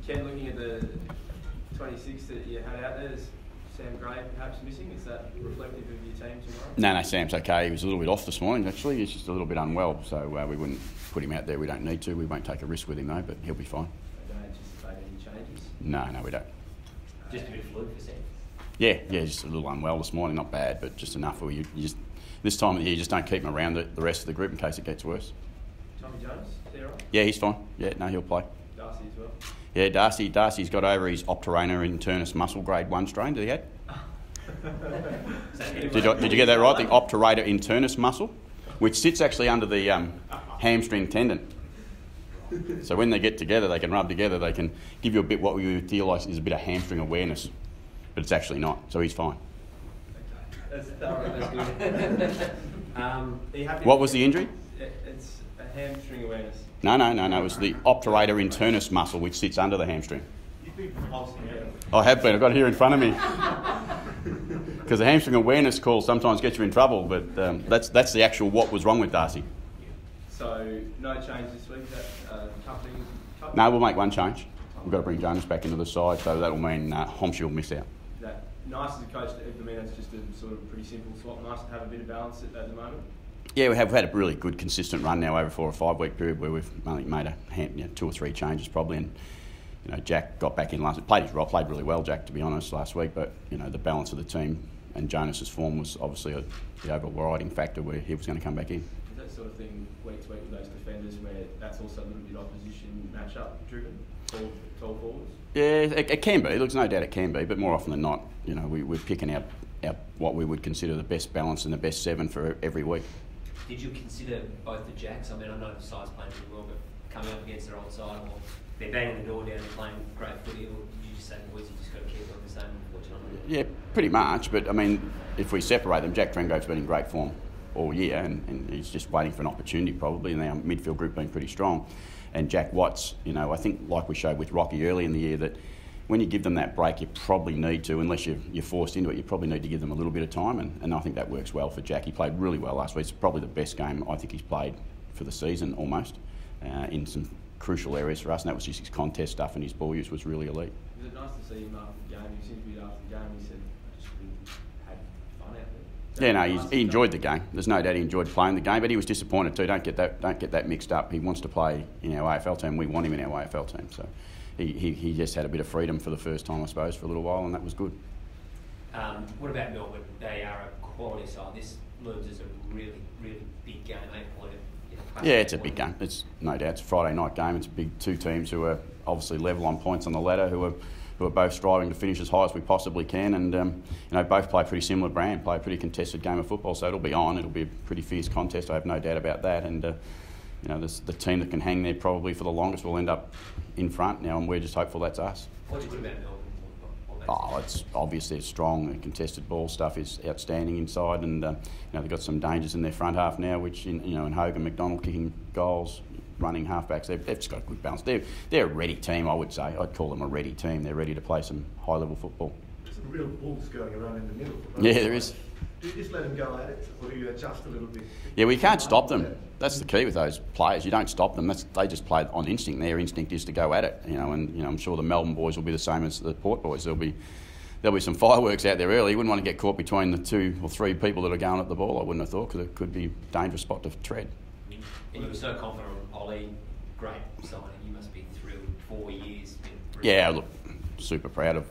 Ken, looking at the 26 that you had out there, is Sam Gray perhaps missing? Is that reflective of your team tomorrow? No, Sam's okay. He was a little bit off this morning, actually. He's just a little bit unwell, so we wouldn't put him out there. We don't need to. We won't take a risk with him, though, but he'll be fine. Don't anticipate any changes? No, we don't. Just a bit of flu for Sam? Yeah, just a little unwell this morning. Not bad, but just enough where you just... This time of the year, you just don't keep him around the rest of the group in case it gets worse. Tommy Jones, is he all right? Yeah, he's fine. Yeah, no, he'll play. Darcy as well? Yeah, Darcy's got over his obturator internus muscle grade 1 strain. Did he have? Did you get that right? The obturator internus muscle, which sits actually under the hamstring tendon. So when they get together, they can rub together. They can give you a bit what we would feel like is a bit of hamstring awareness, but it's actually not. So he's fine. That's good. What was the injury? It's a hamstring awareness. No. It was the obturator internus muscle, which sits under the hamstring. You've been pulsing out. I have been. I've got it here in front of me. Because the hamstring awareness call sometimes gets you in trouble, but that's the actual what was wrong with Darcy. So no change this week. That coupling. No, we'll make one change. We've got to bring Jonas back into the side, so that'll mean Homsey will miss out. That nice as a coach. I mean, that's just a sort of pretty simple swap. Nice to have a bit of balance at the moment. Yeah, we've had a really good consistent run now over 4 or 5 week period where we've only made 2 or 3 changes probably, and Jack got back in last. Played his role, played really well, Jack, to be honest, last week. But the balance of the team and Jonas's form was obviously the overriding factor where he was going to come back in. Is that sort of thing week to week with those defenders where that's also a little bit opposition matchup driven, tall forwards? Yeah, it can be. There's no doubt it can be, but more often than not, we're picking out what we would consider the best balance and the best 7 for every week. Did you consider both the Jacks? I mean, I know the side's playing really well, but coming up against their old side, or they're banging the door down and playing great footy, or did you just say, boys, you just got to keep on the same, unfortunately? Yeah, pretty much. But, I mean, if we separate them, Jack Trengrove's been in great form all year, and he's just waiting for an opportunity probably, and our midfield group being pretty strong. And Jack Watts, I think like we showed with Rocky early in the year, that when you give them that break, you probably need to, unless you're forced into it, you probably need to give them a little bit of time, and I think that works well for Jack. He played really well last week. It's probably the best game I think he's played for the season almost, in some crucial areas for us, and that was just his contest stuff, and his ball use was really elite. Was it nice to see him after the game? He seemed to be after the game, he said, I just really had fun out there. Yeah, no, he enjoyed the game. There's no doubt he enjoyed playing the game, but he was disappointed too. Don't get that mixed up. He wants to play in our AFL team. We want him in our AFL team, so he just had a bit of freedom for the first time, I suppose, for a little while, and that was good. What about Melbourne? They are a quality side. This looms as a really, really big game, 8-point. Yeah, it's a big game. It's no doubt. It's a Friday night game. It's big 2 teams who are obviously level on points on the ladder, who are both striving to finish as high as we possibly can, and both play a pretty similar brand, play a pretty contested game of football. So it'll be on. It'll be a pretty fierce contest. I have no doubt about that. And the team that can hang there probably for the longest will end up in front now, and we're just hopeful that's us. What's good about Melbourne? It's obvious they're strong. The contested ball stuff is outstanding inside, and they've got some dangers in their front half now, which in Hogan, McDonald kicking goals, running halfbacks. They've just got a good balance. They're a ready team, I would say. I'd call them a ready team. They're ready to play some high level football. There's some real bulls going around in the middle. Yeah, there is. Do you just let them go at it, or do you adjust a little bit? Yeah, we can't stop them. That's the key with those players. You don't stop them. They just play on instinct. Their instinct is to go at it. And I'm sure the Melbourne boys will be the same as the Port boys. There'll be some fireworks out there early. You wouldn't want to get caught between the 2 or 3 people that are going at the ball, I wouldn't have thought, because it could be a dangerous spot to tread. And you were so confident on Ollie. Great signing. You must be thrilled. 4 years. Yeah, look, super proud of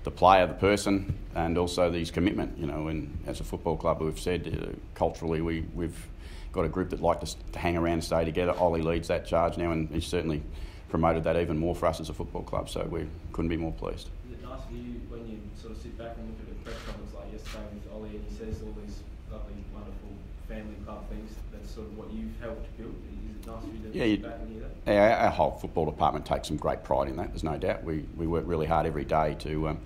the player, the person, and also his commitment. And as a football club, we've said culturally we've got a group that like to hang around and stay together. Ollie leads that charge now, and he's certainly promoted that even more for us as a football club. So we couldn't be more pleased. Is it nice for you when you sort of sit back and look at the press conference like yesterday with Ollie, and he says all these lovely, wonderful family club things? That's sort of what you've helped build. Is it nice for you to sit back and hear that? Our whole football department takes some great pride in that. There's no doubt. We work really hard every day to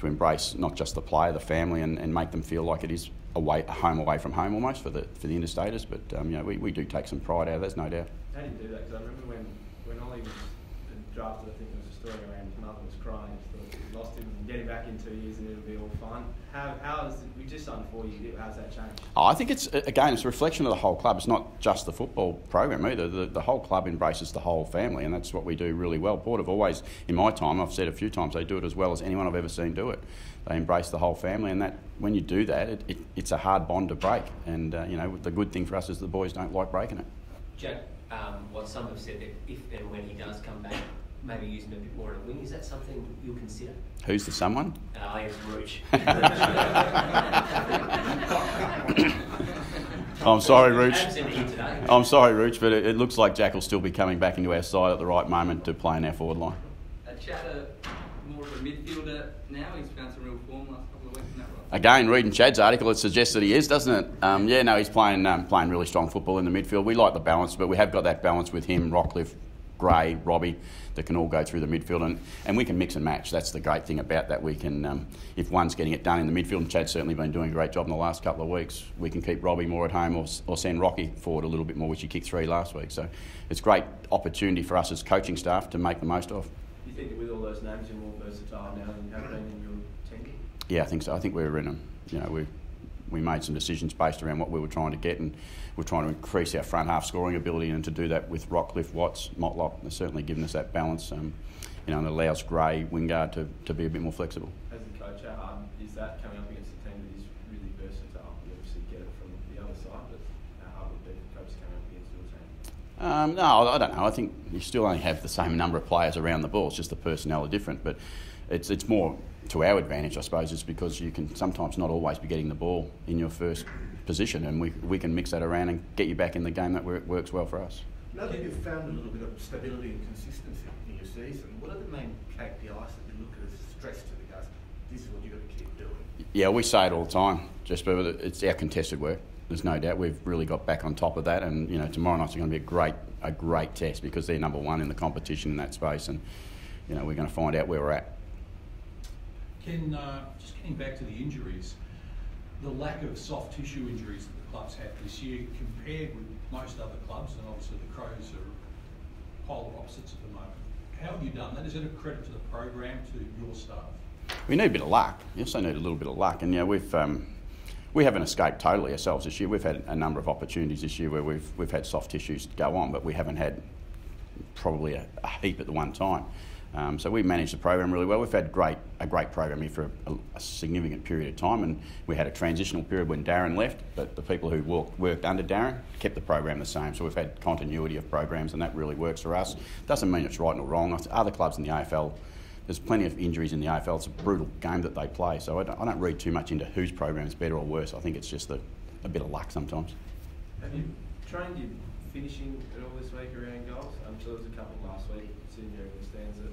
embrace not just the player, the family, and make them feel like it is a home away from home almost for the interstaters. But we do take some pride out of that. There's no doubt. How do you do that? Because I remember when Ollie was drafted, I think there was a story around his mother was crying. He lost him and get him back in 2 years and it'll be all fine. We just signed 4 years. How's that changed? Oh, I think it's a reflection of the whole club. It's not just the football program either. The whole club embraces the whole family, and that's what we do really well. Port have always, in my time, I've said a few times, they do it as well as anyone I've ever seen do it. They embrace the whole family, and that when you do that, it's a hard bond to break. And the good thing for us is the boys don't like breaking it. Jack, some have said that if and when he does come back, maybe use him a bit more on a wing. Is that something you'll consider? Who's the someone? It's Rooch. I'm sorry, Rooch. I'm sorry, Rooch, but it looks like Jack will still be coming back into our side at the right moment to play in our forward line. Chad, more of a midfielder now. He's found some real form last couple of weeks. Isn't that right? Again, reading Chad's article, it suggests that he is, doesn't it? He's playing really strong football in the midfield. We like the balance, but we have got that balance with him, Rockcliffe, Gray, Robbie, that can all go through the midfield, and we can mix and match. That's the great thing about that. We can, if one's getting it done in the midfield, and Chad's certainly been doing a great job in the last couple of weeks, we can keep Robbie more at home or send Rocky forward a little bit more, which he kicked 3 last week. So it's a great opportunity for us as coaching staff to make the most of. Do you think that with all those names you're more versatile now than you have been in your team? Yeah, I think so. I think we're in them. We made some decisions based around what we were trying to get, and we're trying to increase our front half scoring ability, and to do that with Rockcliffe, Watts, Motlop, they're certainly given us that balance, and allows Gray, Wingard to be a bit more flexible. As a coach, how hard is that coming up against a team that is really versatile? You obviously get it from the other side, but how hard would it be for coaches coming up against your team? No, I don't know. I think you still only have the same number of players around the ball. It's just the personnel are different, but it's more to our advantage, I suppose, is because you can sometimes not always be getting the ball in your first position, and we can mix that around and get you back in the game that works well for us. Now that you've found a little bit of stability and consistency in your season, what are the main KPIs that you look at as stress to the guys? This is what you've got to keep doing. Yeah, we say it all the time, just but it's our contested work. There's no doubt we've really got back on top of that, and tomorrow night's going to be a great test because they're number one in the competition in that space, and we're going to find out where we're at. Ken, just getting back to the injuries, the lack of soft tissue injuries that the clubs had this year compared with most other clubs, and obviously the Crows are polar opposites at the moment. How have you done that? Is it a credit to the program, to your staff? We need a bit of luck. You also need a little bit of luck, and we haven't escaped totally ourselves this year. We've had a number of opportunities this year where we've had soft tissues go on, but we haven't had probably a heap at the one time. So we managed the program really well. We've had a great program here for a significant period of time, and we had a transitional period when Darren left, but the people who worked under Darren kept the program the same. So we've had continuity of programs, and that really works for us. Doesn't mean it's right or wrong. Other clubs in the AFL, there's plenty of injuries in the AFL. It's a brutal game that they play, so I don't read too much into whose program is better or worse. I think it's just a bit of luck sometimes. Have you trained your finishing at all this week around goals? I'm sure there was a couple last week sitting there in the stands that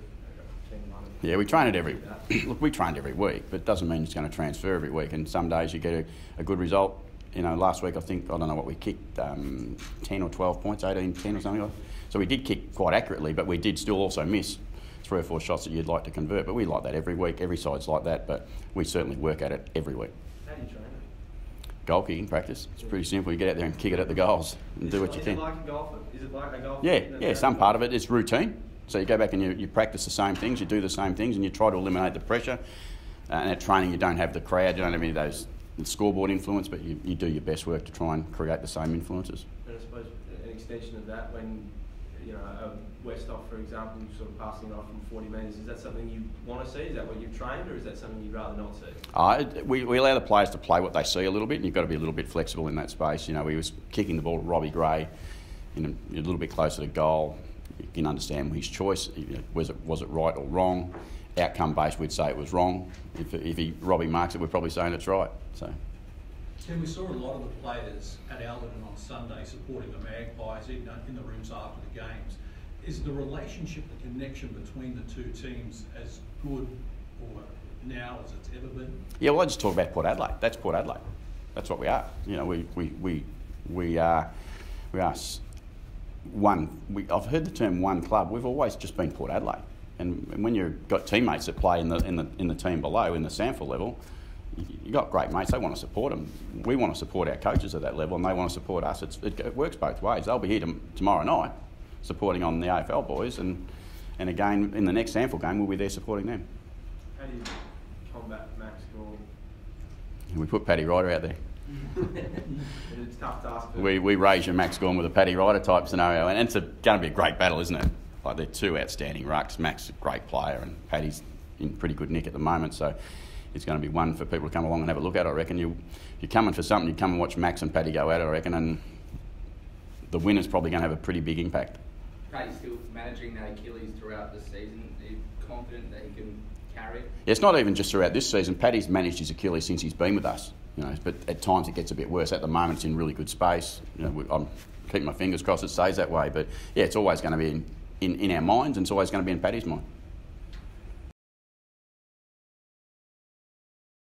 yeah, we train it we trained every week, but it doesn't mean it's going to transfer every week. And some days you get a good result. Last week I don't know what we kicked, 10 or 12 points, 18, 10 or something like that. So we did kick quite accurately, but we did still also miss 3 or 4 shots that you'd like to convert. But we like that every week. Every side's like that, but we certainly work at it every week. How do you train it? Goal kicking practice. It's pretty simple. You get out there and kick it at the goals and do what you can. Is it like a golfer? Is it like a golfer? Yeah. Some part of it is routine. So you go back and you practice the same things, you do the same things, and you try to eliminate the pressure. And at training, you don't have the crowd, you don't have any of those scoreboard influence, but you do your best work to try and create the same influences. And I suppose an extension of that, when a Westhoff, for example, sort of passing it off from 40 metres, is that something you want to see? Is that what you've trained, or is that something you'd rather not see? We allow the players to play what they see a little bit, and you've got to be a little bit flexible in that space. He was kicking the ball to Robbie Gray, a little bit closer to goal. You can understand his choice. Was it right or wrong? Outcome based, we'd say it was wrong. If Robbie marks it, we're probably saying it's right. So. Ken, we saw a lot of the players at Adelaide on Sunday supporting the Magpies, even in the rooms after the games. Is the relationship, the connection between the two teams as good or now as it's ever been? Yeah, well, I just talk about Port Adelaide. That's Port Adelaide. That's what we are. We are one. I've heard the term one club. We've always just been Port Adelaide. And when you've got teammates that play in the team below, in the SANFL level, you've got great mates. They want to support them. We want to support our coaches at that level, and they want to support us. It works both ways. They'll be here tomorrow night supporting on the AFL boys, and And again, in the next Sandford game, we'll be there supporting them. How do you combat Max Gorn? We put Paddy Ryder out there. It's tough to ask. We raise your Max Gorn with a Paddy Ryder type scenario, and it's going to be a great battle, isn't it? Like, they're two outstanding rucks. Max is a great player, and Paddy's in pretty good nick at the moment, so it's going to be one for people to come along and have a look at. I reckon you're coming for something. You come and watch Max and Paddy go at it, I reckon, and the winner's probably going to have a pretty big impact. Paddy's still managing that Achilles throughout the season. Are you confident that he can carry it? Yeah, it's not even just throughout this season. Paddy's managed his Achilles since he's been with us, but at times it gets a bit worse. At the moment, it's in really good space. I'm keeping my fingers crossed it stays that way. But yeah, it's always going to be in our minds, and it's always going to be in Paddy's mind.